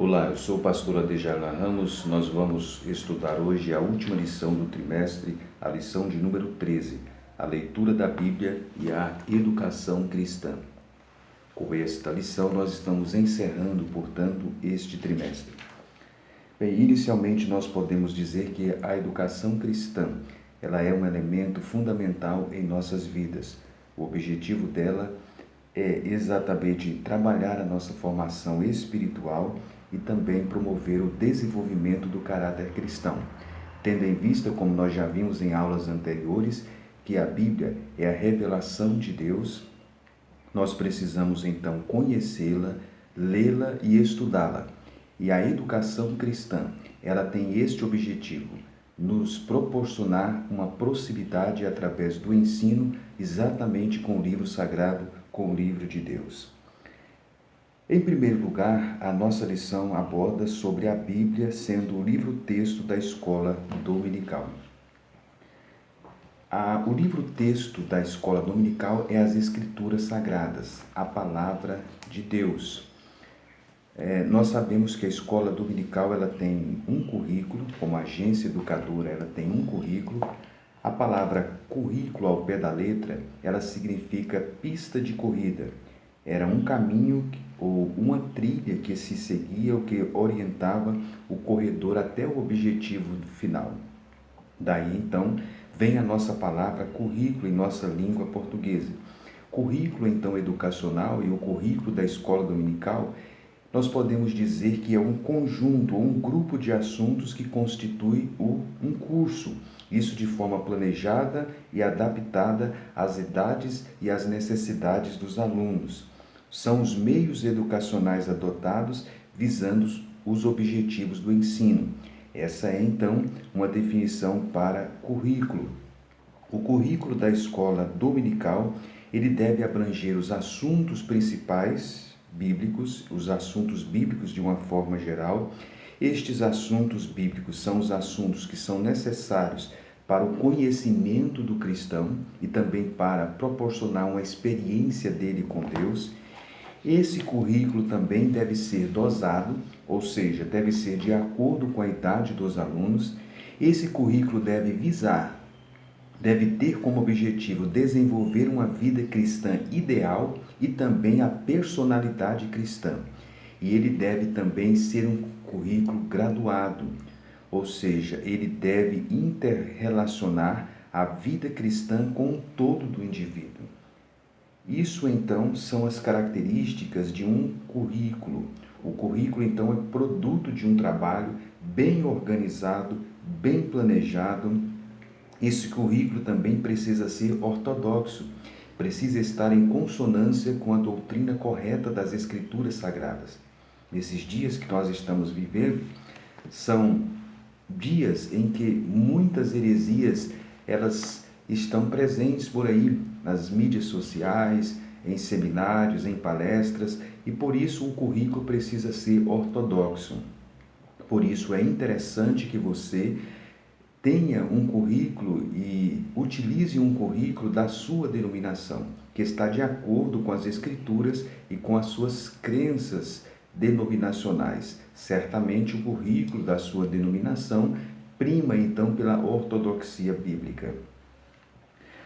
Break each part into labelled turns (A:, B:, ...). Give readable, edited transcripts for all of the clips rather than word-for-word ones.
A: Olá, eu sou o pastor Adejarla Ramos. Nós vamos estudar hoje a última lição do trimestre, a lição de número 13, a leitura da Bíblia e a educação cristã. Com esta lição nós estamos encerrando, portanto, este trimestre. Bem, inicialmente nós podemos dizer que a educação cristã, ela é um elemento fundamental em nossas vidas. O objetivo dela é exatamente trabalhar a nossa formação espiritual e também promover o desenvolvimento do caráter cristão, tendo em vista, como nós já vimos em aulas anteriores, que a Bíblia é a revelação de Deus. Nós precisamos então conhecê-la, lê-la e estudá-la. E a educação cristã, ela tem este objetivo: nos proporcionar uma proximidade através do ensino exatamente com o livro sagrado, com o livro de Deus. Em primeiro lugar, a nossa lição aborda sobre a Bíblia sendo o livro-texto da escola dominical. O livro-texto da escola dominical é as Escrituras Sagradas, a Palavra de Deus. Nós sabemos que a escola dominical ela tem um currículo, como agência educadora ela tem um currículo. A palavra currículo ao pé da letra, ela significa pista de corrida. Era um caminho ou uma trilha que se seguia ou que orientava o corredor até o objetivo final. Daí então vem a nossa palavra currículo em nossa língua portuguesa. Currículo então educacional e o currículo da escola dominical, nós podemos dizer que é um conjunto ou um grupo de assuntos que constitui um curso, isso de forma planejada e adaptada às idades e às necessidades dos alunos. São os meios educacionais adotados visando os objetivos do ensino. Essa é então uma definição para currículo. O currículo da escola dominical, ele deve abranger os assuntos principais bíblicos, os assuntos bíblicos de uma forma geral. Estes assuntos bíblicos são os assuntos que são necessários para o conhecimento do cristão e também para proporcionar uma experiência dele com Deus. Esse currículo também deve ser dosado, ou seja, deve ser de acordo com a idade dos alunos. Esse currículo deve ter como objetivo desenvolver uma vida cristã ideal e também a personalidade cristã. E ele deve também ser um currículo graduado, ou seja, ele deve interrelacionar a vida cristã com o todo do indivíduo. Isso então são as características de um currículo. O currículo então é produto de um trabalho bem organizado, bem planejado. Esse currículo também precisa ser ortodoxo, precisa estar em consonância com a doutrina correta das Escrituras Sagradas. Nesses dias que nós estamos vivendo, são dias em que muitas heresias elas estão presentes por aí nas mídias sociais, em seminários, em palestras, e por isso o currículo precisa ser ortodoxo. Por isso é interessante que você tenha um currículo e utilize um currículo da sua denominação, que está de acordo com as Escrituras e com as suas crenças denominacionais. Certamente o currículo da sua denominação prima então pela ortodoxia bíblica.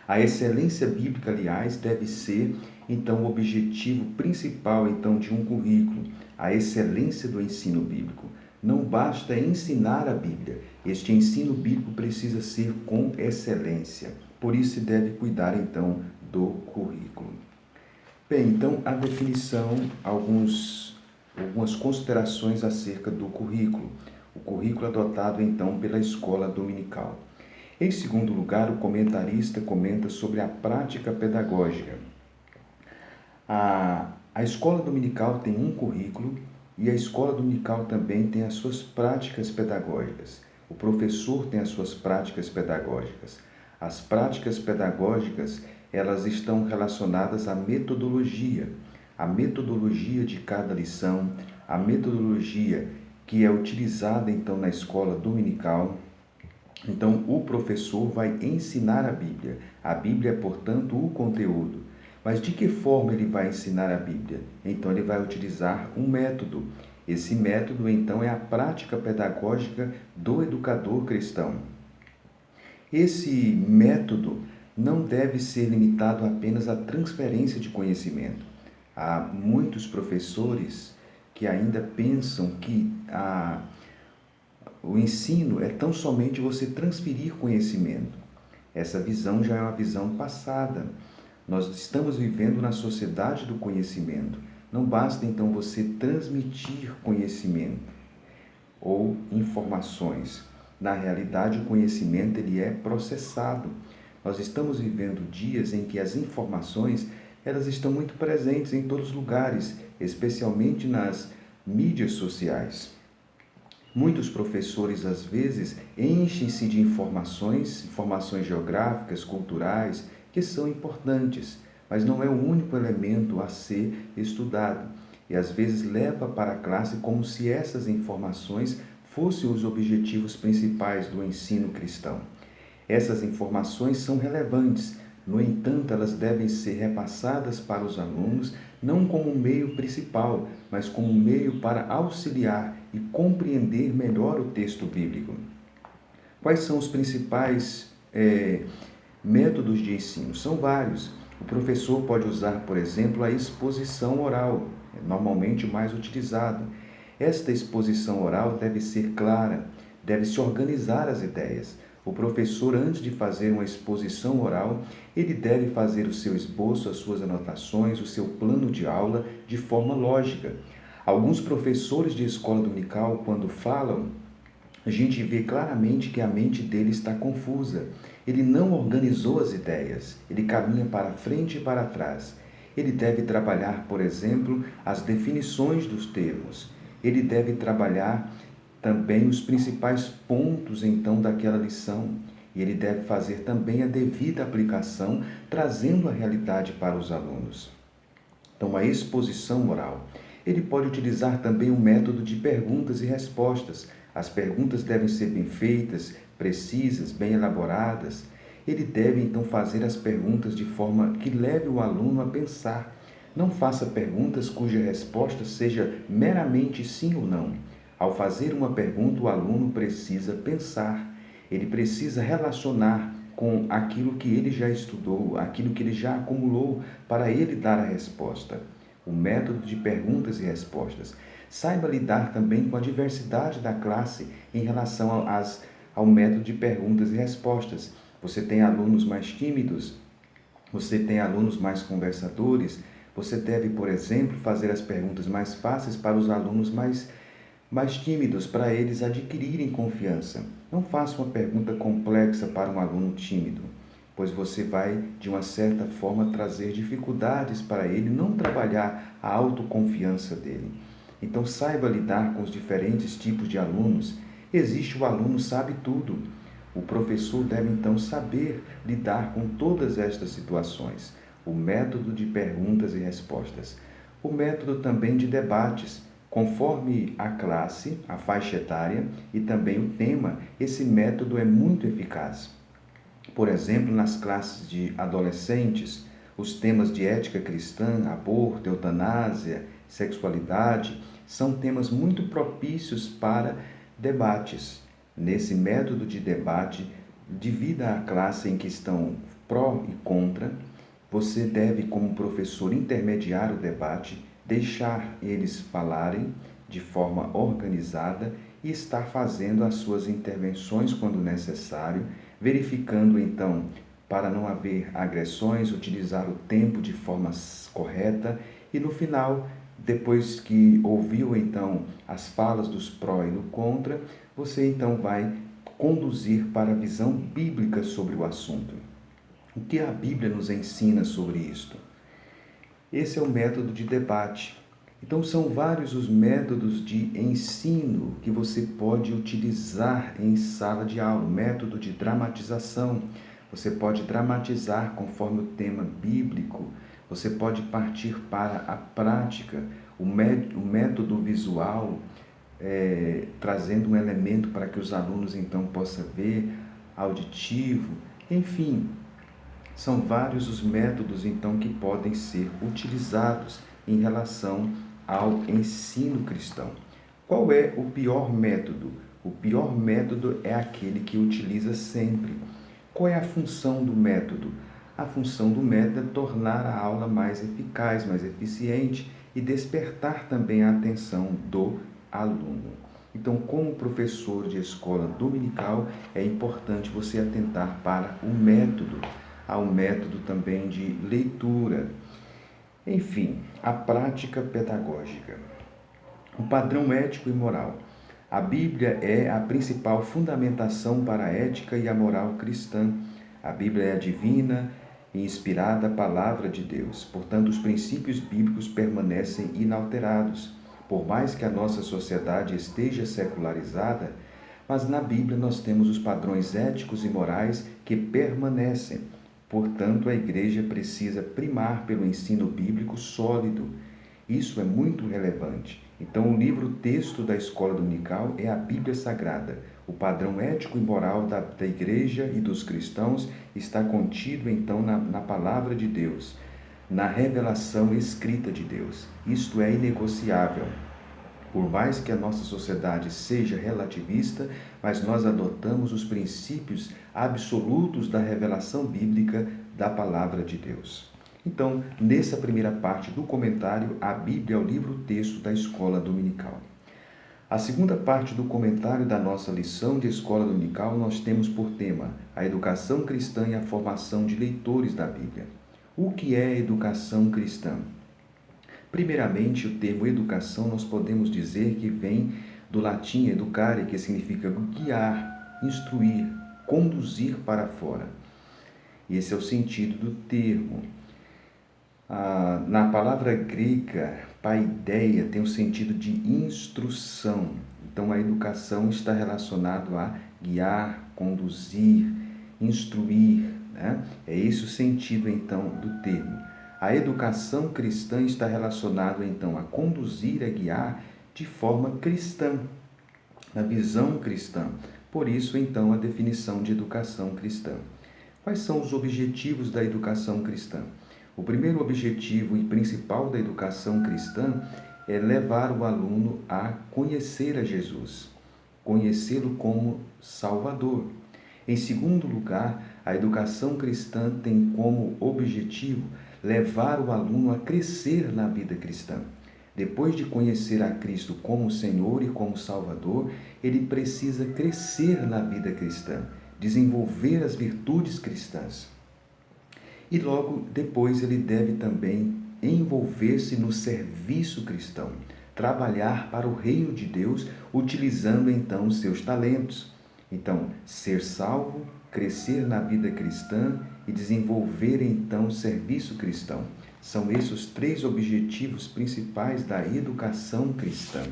A: A excelência bíblica, aliás, deve ser então o objetivo principal então de um currículo, a excelência do ensino bíblico. Não basta ensinar a Bíblia, este ensino bíblico precisa ser com excelência. Por isso se deve cuidar então do currículo. Bem, então a definição, algumas considerações acerca do currículo. O currículo adotado então pela escola dominical. Em segundo lugar, o comentarista comenta sobre a prática pedagógica. A escola dominical tem um currículo e a escola dominical também tem as suas práticas pedagógicas. O professor tem as suas práticas pedagógicas. As práticas pedagógicas, elas estão relacionadas à metodologia. A metodologia de cada lição, a metodologia que é utilizada então na escola dominical. Então, o professor vai ensinar a Bíblia. A Bíblia é, portanto, o conteúdo. Mas de que forma ele vai ensinar a Bíblia? Então ele vai utilizar um método. Esse método, então, é a prática pedagógica do educador cristão. Esse método não deve ser limitado apenas à transferência de conhecimento. Há muitos professores que ainda pensam que o ensino é tão somente você transferir conhecimento. Essa visão já é uma visão passada. Nós estamos vivendo na sociedade do conhecimento. Não basta então você transmitir conhecimento ou informações. Na realidade, o conhecimento ele é processado. Nós estamos vivendo dias em que as informações elas estão muito presentes em todos os lugares, especialmente nas mídias sociais. Muitos professores, às vezes, enchem-se de informações geográficas, culturais, que são importantes, mas não é o único elemento a ser estudado. E, às vezes, leva para a classe como se essas informações fossem os objetivos principais do ensino cristão. Essas informações são relevantes, no entanto, elas devem ser repassadas para os alunos não como meio principal, mas como meio para auxiliar e compreender melhor o texto bíblico. Quais são os principais métodos de ensino? São vários. O professor pode usar, por exemplo, a exposição oral, normalmente o mais utilizado. Esta exposição oral deve ser clara, deve-se organizar as ideias. O professor, antes de fazer uma exposição oral, ele deve fazer o seu esboço, as suas anotações, o seu plano de aula de forma lógica. Alguns professores de escola dominical, quando falam, a gente vê claramente que a mente dele está confusa. Ele não organizou as ideias, ele caminha para frente e para trás. Ele deve trabalhar, por exemplo, as definições dos termos. Ele deve trabalhar também os principais pontos, então, daquela lição. E ele deve fazer também a devida aplicação, trazendo a realidade para os alunos. Então, a exposição oral. Ele pode utilizar também o método de perguntas e respostas. As perguntas devem ser bem feitas, precisas, bem elaboradas. Ele deve, então, fazer as perguntas de forma que leve o aluno a pensar. Não faça perguntas cuja resposta seja meramente sim ou não. Ao fazer uma pergunta, o aluno precisa pensar. Ele precisa relacionar com aquilo que ele já estudou, aquilo que ele já acumulou, para ele dar a resposta. O método de perguntas e respostas. Saiba lidar também com a diversidade da classe em relação ao método de perguntas e respostas. Você tem alunos mais tímidos, você tem alunos mais conversadores. Você deve, por exemplo, fazer as perguntas mais fáceis para os alunos mais tímidos, para eles adquirirem confiança. Não faça uma pergunta complexa para um aluno tímido, pois você vai, de uma certa forma, trazer dificuldades para ele, não trabalhar a autoconfiança dele. Então, saiba lidar com os diferentes tipos de alunos. Existe o aluno sabe tudo. O professor deve, então, saber lidar com todas estas situações. O método de perguntas e respostas. O método também de debates. Conforme a classe, a faixa etária e também o tema, esse método é muito eficaz. Por exemplo, nas classes de adolescentes, os temas de ética cristã, aborto, eutanásia, sexualidade, são temas muito propícios para debates. Nesse método de debate, divida a classe em que estão pró e contra. Você deve, como professor, intermediar o debate, deixar eles falarem de forma organizada e estar fazendo as suas intervenções quando necessário, verificando então, para não haver agressões, utilizar o tempo de forma correta e no final, depois que ouviu então as falas dos pró e do contra, você então vai conduzir para a visão bíblica sobre o assunto. O que a Bíblia nos ensina sobre isto? Esse é o método de debate. Então, são vários os métodos de ensino que você pode utilizar em sala de aula. O método de dramatização. Você pode dramatizar conforme o tema bíblico. Você pode partir para a prática. O método visual, trazendo um elemento para que os alunos então possam ver, auditivo, enfim. São vários os métodos, então, que podem ser utilizados em relação ao ensino cristão. Qual é o pior método? O pior método é aquele que utiliza sempre. Qual é a função do método? A função do método é tornar a aula mais eficaz, mais eficiente e despertar também a atenção do aluno. Então, como professor de escola dominical, é importante você atentar para o método, ao método também de leitura. Enfim, a prática pedagógica. O padrão ético e moral. A Bíblia é a principal fundamentação para a ética e a moral cristã. A Bíblia é a divina e inspirada palavra de Deus. Portanto, os princípios bíblicos permanecem inalterados. Por mais que a nossa sociedade esteja secularizada, mas na Bíblia nós temos os padrões éticos e morais que permanecem. Portanto, a igreja precisa primar pelo ensino bíblico sólido. Isso é muito relevante. Então, o livro-texto da escola dominical é a Bíblia Sagrada. O padrão ético e moral da igreja e dos cristãos está contido, então, na palavra de Deus, na revelação escrita de Deus. Isto é inegociável. Por mais que a nossa sociedade seja relativista, mas nós adotamos os princípios absolutos da revelação bíblica da palavra de Deus. Então, nessa primeira parte do comentário, a Bíblia é o livro-texto da escola dominical. A segunda parte do comentário da nossa lição de escola dominical, nós temos por tema a educação cristã e a formação de leitores da Bíblia. O que é educação cristã? Primeiramente, o termo educação nós podemos dizer que vem do latim educare, que significa guiar, instruir, conduzir para fora. Esse é o sentido do termo. Na palavra grega, paideia tem o sentido de instrução. Então, a educação está relacionada a guiar, conduzir, instruir, né? É esse o sentido, então, do termo. A educação cristã está relacionada, então, a conduzir, a guiar de forma cristã, na visão cristã. Por isso, então, a definição de educação cristã. Quais são os objetivos da educação cristã? O primeiro objetivo e principal da educação cristã é levar o aluno a conhecer a Jesus, conhecê-lo como Salvador. Em segundo lugar, a educação cristã tem como objetivo levar o aluno a crescer na vida cristã. Depois de conhecer a Cristo como Senhor e como Salvador, ele precisa crescer na vida cristã, desenvolver as virtudes cristãs. E logo depois ele deve também envolver-se no serviço cristão, trabalhar para o reino de Deus, utilizando então os seus talentos. Então, ser salvo, crescer na vida cristã e desenvolver então o serviço cristão. São esses os três objetivos principais da educação cristã.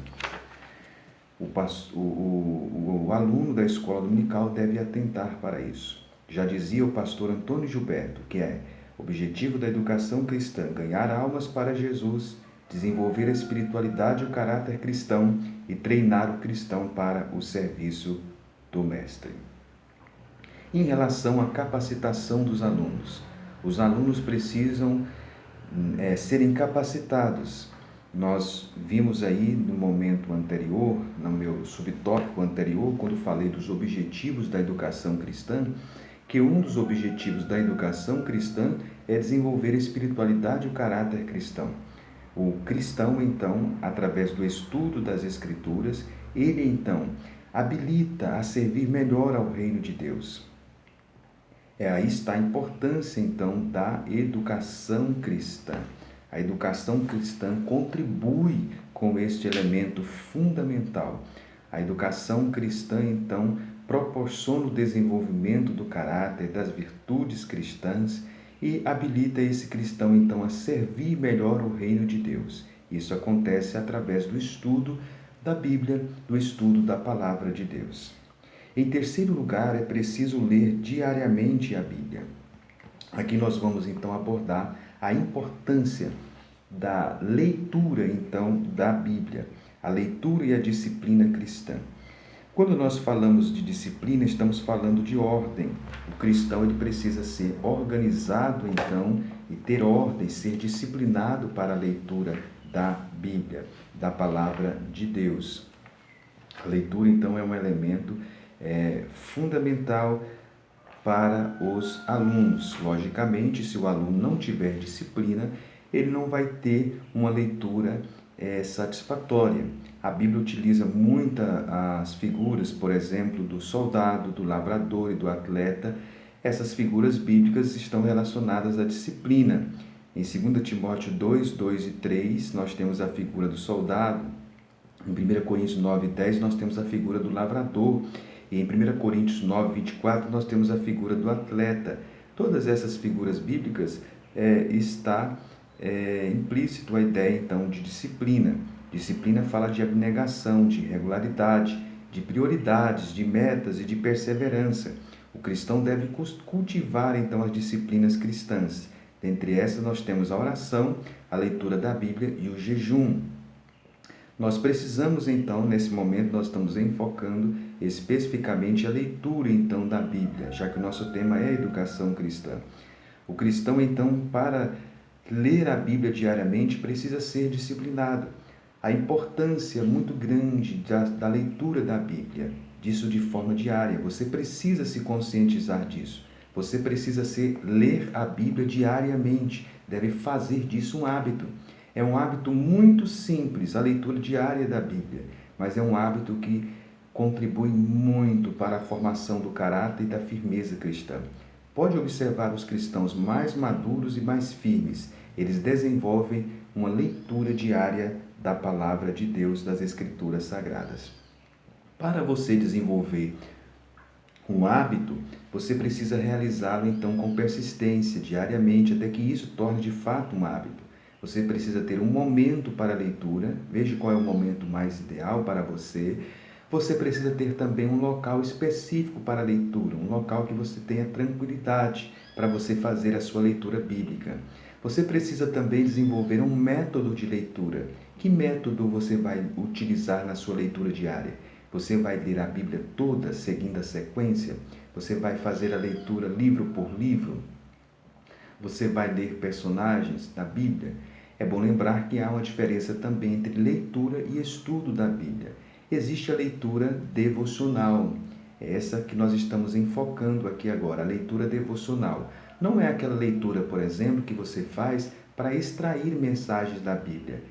A: O aluno da escola dominical deve atentar para isso. Já dizia o pastor Antônio Gilberto, que é objetivo da educação cristã, ganhar almas para Jesus, desenvolver a espiritualidade e o caráter cristão e treinar o cristão para o serviço do Mestre. Em relação à capacitação dos alunos, os alunos precisam serem capacitados. Nós vimos aí no momento anterior, no meu subtópico anterior, quando falei dos objetivos da educação cristã, que um dos objetivos da educação cristã é desenvolver a espiritualidade e o caráter cristão. O cristão, então, através do estudo das Escrituras, ele, então, habilita a servir melhor ao reino de Deus. Aí está a importância, então, da educação cristã. A educação cristã contribui com este elemento fundamental. A educação cristã, então, proporciona o desenvolvimento do caráter, das virtudes cristãs e habilita esse cristão, então, a servir melhor o reino de Deus. Isso acontece através do estudo da Bíblia, do estudo da Palavra de Deus. Em terceiro lugar, é preciso ler diariamente a Bíblia. Aqui nós vamos, então, abordar a importância da leitura, então, da Bíblia, a leitura e a disciplina cristã. Quando nós falamos de disciplina, estamos falando de ordem. O cristão ele precisa ser organizado, então, e ter ordem, ser disciplinado para a leitura da Bíblia, da palavra de Deus. A leitura, então, é um elemento fundamental para os alunos. Logicamente, se o aluno não tiver disciplina, ele não vai ter uma leitura satisfatória. A Bíblia utiliza muitas as figuras, por exemplo, do soldado, do lavrador e do atleta. Essas figuras bíblicas estão relacionadas à disciplina. Em 2 Timóteo 2, 2 e 3, nós temos a figura do soldado. Em 1 Coríntios 9, 10, nós temos a figura do lavrador. E em 1 Coríntios 9, 24, nós temos a figura do atleta. Todas essas figuras bíblicas está implícito a ideia, então, de disciplina. Disciplina fala de abnegação, de regularidade, de prioridades, de metas e de perseverança. O cristão deve cultivar, então, as disciplinas cristãs. Dentre essas, nós temos a oração, a leitura da Bíblia e o jejum. Nós precisamos, então, nesse momento, nós estamos enfocando especificamente a leitura, então, da Bíblia, já que o nosso tema é educação cristã. O cristão, então, para ler a Bíblia diariamente, precisa ser disciplinado. A importância muito grande da leitura da Bíblia, disso de forma diária. Você precisa se conscientizar disso. Você precisa ler a Bíblia diariamente, deve fazer disso um hábito. É um hábito muito simples, a leitura diária da Bíblia, mas é um hábito que contribui muito para a formação do caráter e da firmeza cristã. Pode observar os cristãos mais maduros e mais firmes. Eles desenvolvem uma leitura diária da palavra de Deus, das Escrituras Sagradas. Para você desenvolver um hábito, você precisa realizá-lo então com persistência, diariamente, até que isso torne de fato um hábito. Você precisa ter um momento para a leitura, veja qual é o momento mais ideal para você. Você precisa ter também um local específico para a leitura, um local que você tenha tranquilidade para você fazer a sua leitura bíblica. Você precisa também desenvolver um método de leitura. Que método você vai utilizar na sua leitura diária? Você vai ler a Bíblia toda, seguindo a sequência? Você vai fazer a leitura livro por livro? Você vai ler personagens da Bíblia? É bom lembrar que há uma diferença também entre leitura e estudo da Bíblia. Existe a leitura devocional, é essa que nós estamos enfocando aqui agora, a leitura devocional. Não é aquela leitura, por exemplo, que você faz para extrair mensagens da Bíblia.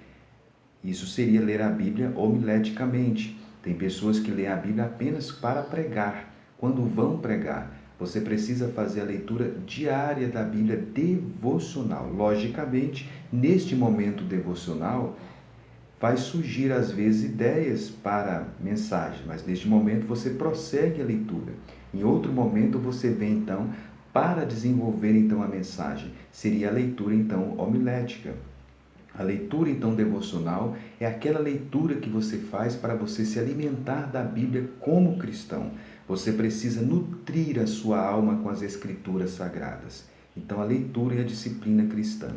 A: Isso seria ler a Bíblia homileticamente. Tem pessoas que leem a Bíblia apenas para pregar, quando vão pregar. Você precisa fazer a leitura diária da Bíblia devocional. Logicamente, neste momento devocional, vai surgir às vezes ideias para mensagem, mas neste momento você prossegue a leitura. Em outro momento você vem então para desenvolver então a mensagem. Seria a leitura então homilética. A leitura então devocional é aquela leitura que você faz para você se alimentar da Bíblia como cristão. Você precisa nutrir a sua alma com as Escrituras Sagradas. Então a leitura e a disciplina cristã.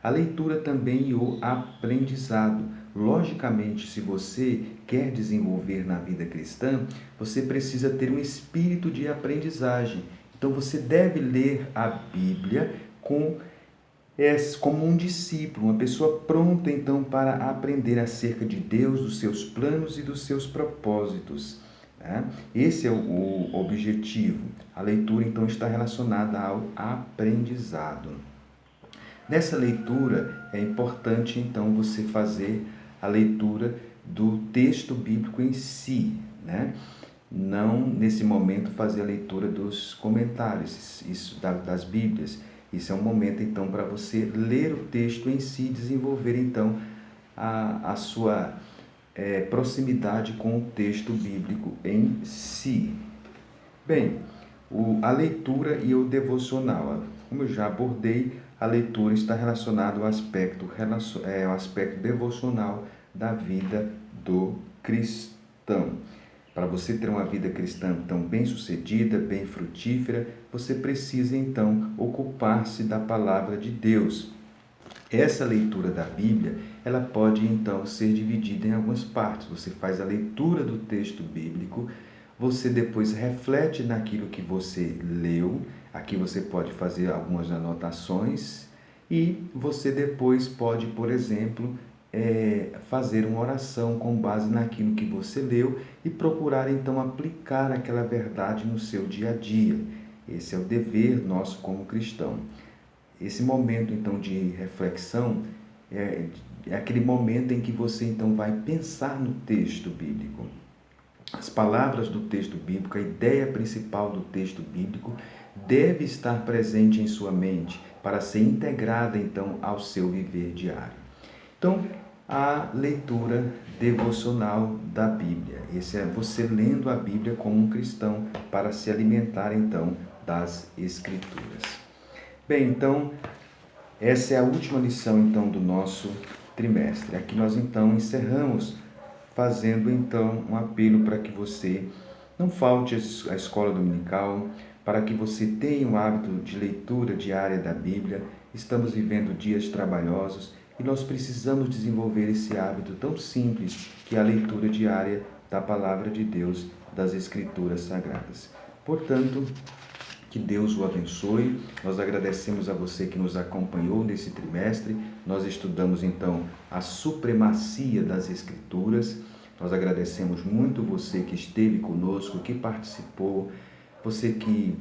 A: A leitura também e o aprendizado. Logicamente, se você quer desenvolver na vida cristã, você precisa ter um espírito de aprendizagem. Então você deve ler a Bíblia como um discípulo, uma pessoa pronta então para aprender acerca de Deus, dos seus planos e dos seus propósitos. Esse é o objetivo. A leitura então está relacionada ao aprendizado. Nessa leitura é importante então você fazer a leitura do texto bíblico em si, Não nesse momento fazer a leitura dos comentários, das Bíblias. Isso é um momento então para você ler o texto em si, desenvolver então a sua proximidade com o texto bíblico em si. Bem, a leitura e o devocional. Como eu já abordei, a leitura está relacionada ao aspecto devocional da vida do cristão. Para você ter uma vida cristã tão bem-sucedida, bem frutífera, você precisa então ocupar-se da palavra de Deus. Essa leitura da Bíblia, ela pode então ser dividida em algumas partes. Você faz a leitura do texto bíblico, você depois reflete naquilo que você leu, aqui você pode fazer algumas anotações e você depois pode, por exemplo, fazer uma oração com base naquilo que você leu e procurar então aplicar aquela verdade no seu dia a dia. Esse é o dever nosso como cristão. Esse momento então de reflexão é aquele momento em que você então vai pensar no texto bíblico. As palavras do texto bíblico, a ideia principal do texto bíblico deve estar presente em sua mente para ser integrada então ao seu viver diário. Então, a leitura devocional da Bíblia. Esse é você lendo a Bíblia como um cristão para se alimentar então das Escrituras. Bem, então, essa é a última lição então do nosso trimestre. Aqui nós então encerramos fazendo então um apelo para que você não falte à escola dominical, para que você tenha o hábito de leitura diária da Bíblia. Estamos vivendo dias trabalhosos e nós precisamos desenvolver esse hábito tão simples que é a leitura diária da Palavra de Deus, das Escrituras Sagradas. Portanto, que Deus o abençoe. Nós agradecemos a você que nos acompanhou nesse trimestre. Nós estudamos então a supremacia das Escrituras. Nós agradecemos muito você que esteve conosco, que participou, você que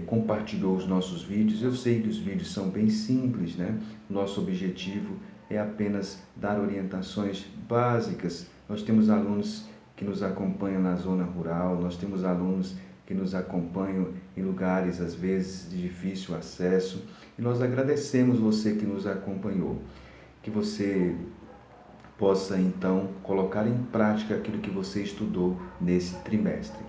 A: compartilhou os nossos vídeos. Eu sei que os vídeos são bem simples, né? Nosso objetivo é apenas dar orientações básicas. Nós temos alunos que nos acompanham na zona rural, nós temos alunos que nos acompanham em lugares, às vezes, de difícil acesso. E nós agradecemos você que nos acompanhou. Que você possa, então, colocar em prática aquilo que você estudou nesse trimestre.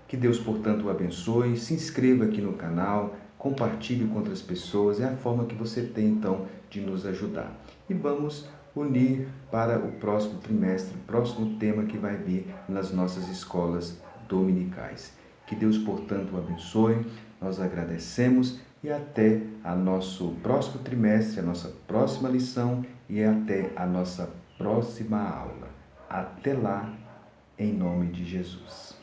A: Que Deus, portanto, o abençoe. Se inscreva aqui no canal, compartilhe com outras pessoas. É a forma que você tem, então, de nos ajudar. E vamos unir para o próximo trimestre, o próximo tema que vai vir nas nossas escolas dominicais. Que Deus, portanto, o abençoe, nós agradecemos e até o nosso próximo trimestre, a nossa próxima lição e até a nossa próxima aula. Até lá, em nome de Jesus.